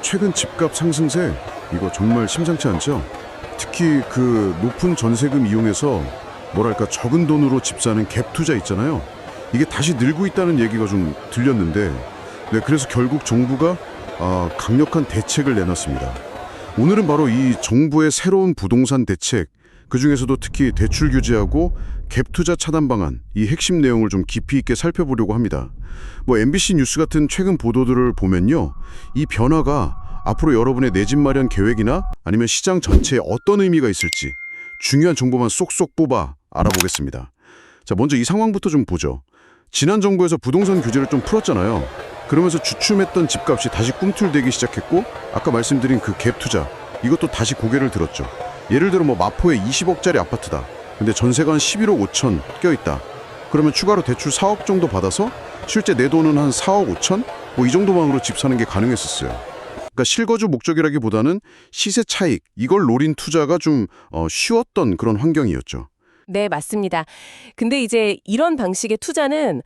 최근 집값 상승세 이거 정말 심상치 않죠? 특히 그 높은 전세금 이용해서 뭐랄까 적은 돈으로 집 사는 갭 투자 있잖아요. 이게 다시 늘고 있다는 얘기가 좀 들렸는데, 네, 그래서 결국 정부가 강력한 대책을 내놨습니다. 오늘은 바로 이 정부의 새로운 부동산 대책, 그중에서도 특히 대출 규제하고 갭 투자 차단 방안, 이 핵심 내용을 좀 깊이 있게 살펴보려고 합니다. 뭐 MBC 뉴스 같은 최근 보도들을 보면요, 이 변화가 앞으로 여러분의 내 집 마련 계획이나 아니면 시장 전체에 어떤 의미가 있을지 중요한 정보만 쏙쏙 뽑아 알아보겠습니다. 자, 먼저 이 상황부터 좀 보죠. 지난 정부에서 부동산 규제를 좀 풀었잖아요. 그러면서 주춤했던 집값이 다시 꿈틀대기 시작했고, 아까 말씀드린 그 갭 투자, 이것도 다시 고개를 들었죠. 예를 들어 뭐 마포에 20억짜리 아파트다. 근데 전세가 한 11억 5천 껴있다. 그러면 추가로 대출 4억 정도 받아서 실제 내 돈은 한 4억 5천? 뭐 이 정도만으로 집 사는 게 가능했었어요. 그러니까 실거주 목적이라기보다는 시세 차익, 이걸 노린 투자가 좀 쉬웠던 그런 환경이었죠. 네, 맞습니다. 근데 이제 이런 방식의 투자는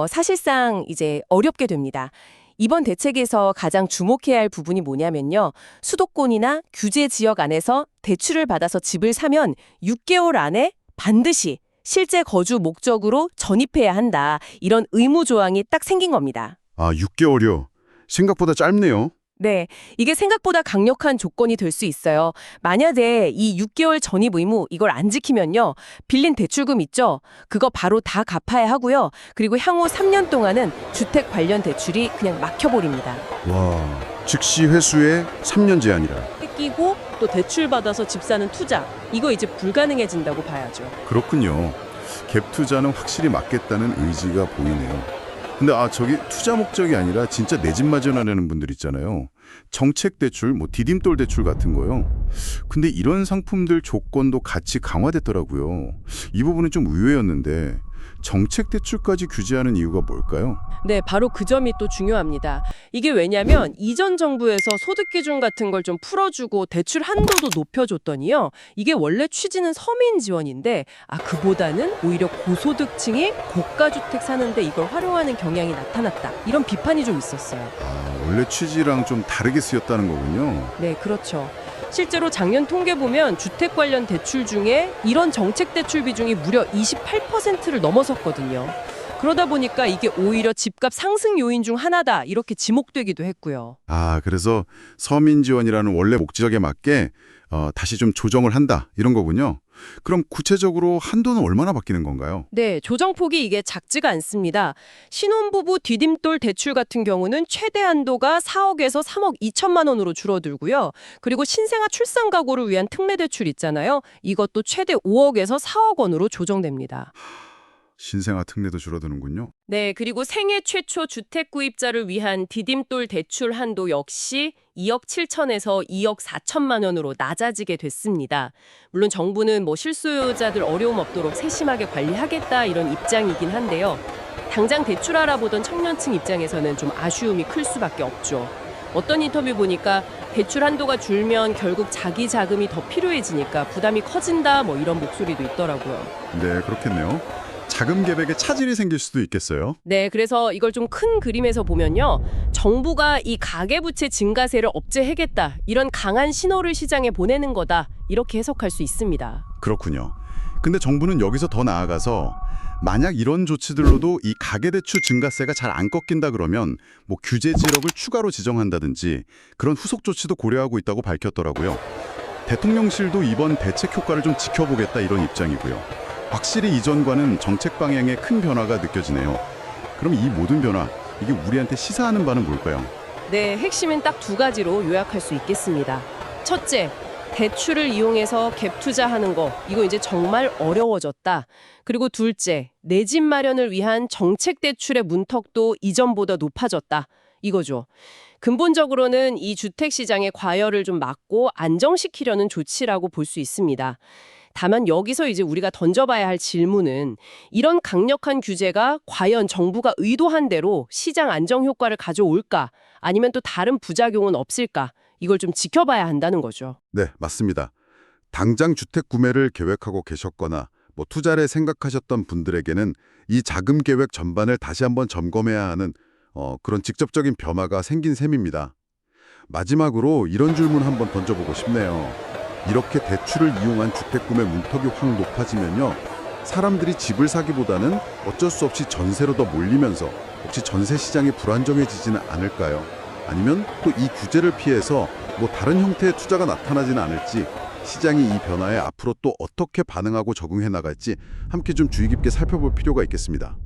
사실상 이제 어렵게 됩니다. 이번 대책에서 가장 주목해야 할 부분이 뭐냐면요. 수도권이나 규제 지역 안에서 대출을 받아서 집을 사면 6개월 안에 반드시 실제 거주 목적으로 전입해야 한다. 이런 의무 조항이 딱 생긴 겁니다. 6개월이요. 생각보다 짧네요. 네, 이게 생각보다 강력한 조건이 될 수 있어요. 만약에 이 6개월 전입 의무 이걸 안 지키면요. 빌린 대출금 있죠? 그거 바로 다 갚아야 하고요. 그리고 향후 3년 동안은 주택 관련 대출이 그냥 막혀버립니다. 와, 즉시 회수에 3년 제한이라. 뺏기고 또 대출 받아서 집 사는 투자, 이거 이제 불가능해진다고 봐야죠. 그렇군요. 갭 투자는 확실히 맞겠다는 의지가 보이네요. 근데 저기 투자 목적이 아니라 진짜 내 집 마련하려는 분들 있잖아요. 정책 대출, 뭐 디딤돌 대출 같은 거요. 근데 이런 상품들 조건도 같이 강화됐더라고요. 이 부분은 좀 의외였는데 정책 대출까지 규제하는 이유가 뭘까요? 네, 바로 그 점이 또 중요합니다. 이게 왜냐면 이전 정부에서 소득 기준 같은 걸 좀 풀어주고 대출 한도도 높여줬더니요. 이게 원래 취지는 서민 지원인데 그보다는 오히려 고소득층이 고가주택 사는데 이걸 활용하는 경향이 나타났다. 이런 비판이 좀 있었어요. 원래 취지랑 좀 다르게 쓰였다는 거군요. 네, 그렇죠. 실제로 작년 통계 보면 주택 관련 대출 중에 이런 정책 대출 비중이 무려 28%를 넘어섰거든요. 그러다 보니까 이게 오히려 집값 상승 요인 중 하나다 이렇게 지목되기도 했고요. 그래서 서민 지원이라는 원래 목적에 맞게 다시 좀 조정을 한다 이런 거군요. 그럼 구체적으로 한도는 얼마나 바뀌는 건가요? 네, 조정폭이 이게 작지가 않습니다. 신혼부부 디딤돌 대출 같은 경우는 최대 한도가 4억에서 3억 2천만 원으로 줄어들고요. 그리고 신생아 출산 가구를 위한 특례 대출 있잖아요. 이것도 최대 5억에서 4억 원으로 조정됩니다. 신생아 특례도 줄어드는군요. 네, 그리고 생애 최초 주택 구입자를 위한 디딤돌 대출 한도 역시 2억 7천에서 2억 4천만 원으로 낮아지게 됐습니다. 물론 정부는 실수요자들 어려움 없도록 세심하게 관리하겠다 이런 입장이긴 한데요. 당장 대출 알아보던 청년층 입장에서는 좀 아쉬움이 클 수밖에 없죠. 어떤 인터뷰 보니까 대출 한도가 줄면 결국 자기 자금이 더 필요해지니까 부담이 커진다 이런 목소리도 있더라고요. 네, 그렇겠네요. 자금 계백에 차질이 생길 수도 있겠어요. 네, 그래서 이걸 좀 큰 그림에서 보면요. 정부가 이 가계부채 증가세를 억제하겠다. 이런 강한 신호를 시장에 보내는 거다. 이렇게 해석할 수 있습니다. 그렇군요. 근데 정부는 여기서 더 나아가서 만약 이런 조치들로도 이 가계대출 증가세가 잘 안 꺾인다 그러면 규제 지역을 추가로 지정한다든지 그런 후속 조치도 고려하고 있다고 밝혔더라고요. 대통령실도 이번 대책 효과를 좀 지켜보겠다 이런 입장이고요. 확실히 이전과는 정책 방향에 큰 변화가 느껴지네요. 그럼 이 모든 변화, 이게 우리한테 시사하는 바는 뭘까요? 네, 핵심은 딱 두 가지로 요약할 수 있겠습니다. 첫째, 대출을 이용해서 갭 투자하는 거, 이거 이제 정말 어려워졌다. 그리고 둘째, 내 집 마련을 위한 정책 대출의 문턱도 이전보다 높아졌다. 이거죠. 근본적으로는 이 주택 시장의 과열을 좀 막고 안정시키려는 조치라고 볼 수 있습니다. 다만 여기서 이제 우리가 던져봐야 할 질문은 이런 강력한 규제가 과연 정부가 의도한 대로 시장 안정 효과를 가져올까? 아니면 또 다른 부작용은 없을까? 이걸 좀 지켜봐야 한다는 거죠. 네, 맞습니다. 당장 주택 구매를 계획하고 계셨거나 투자를 생각하셨던 분들에게는 이 자금 계획 전반을 다시 한번 점검해야 하는 그런 직접적인 변화가 생긴 셈입니다. 마지막으로 이런 질문 한번 던져보고 싶네요. 이렇게 대출을 이용한 주택 구매 문턱이 확 높아지면요, 사람들이 집을 사기보다는 어쩔 수 없이 전세로 더 몰리면서 혹시 전세 시장이 불안정해지지는 않을까요? 아니면 또 이 규제를 피해서 뭐 다른 형태의 투자가 나타나지는 않을지, 시장이 이 변화에 앞으로 또 어떻게 반응하고 적응해 나갈지 함께 좀 주의 깊게 살펴볼 필요가 있겠습니다.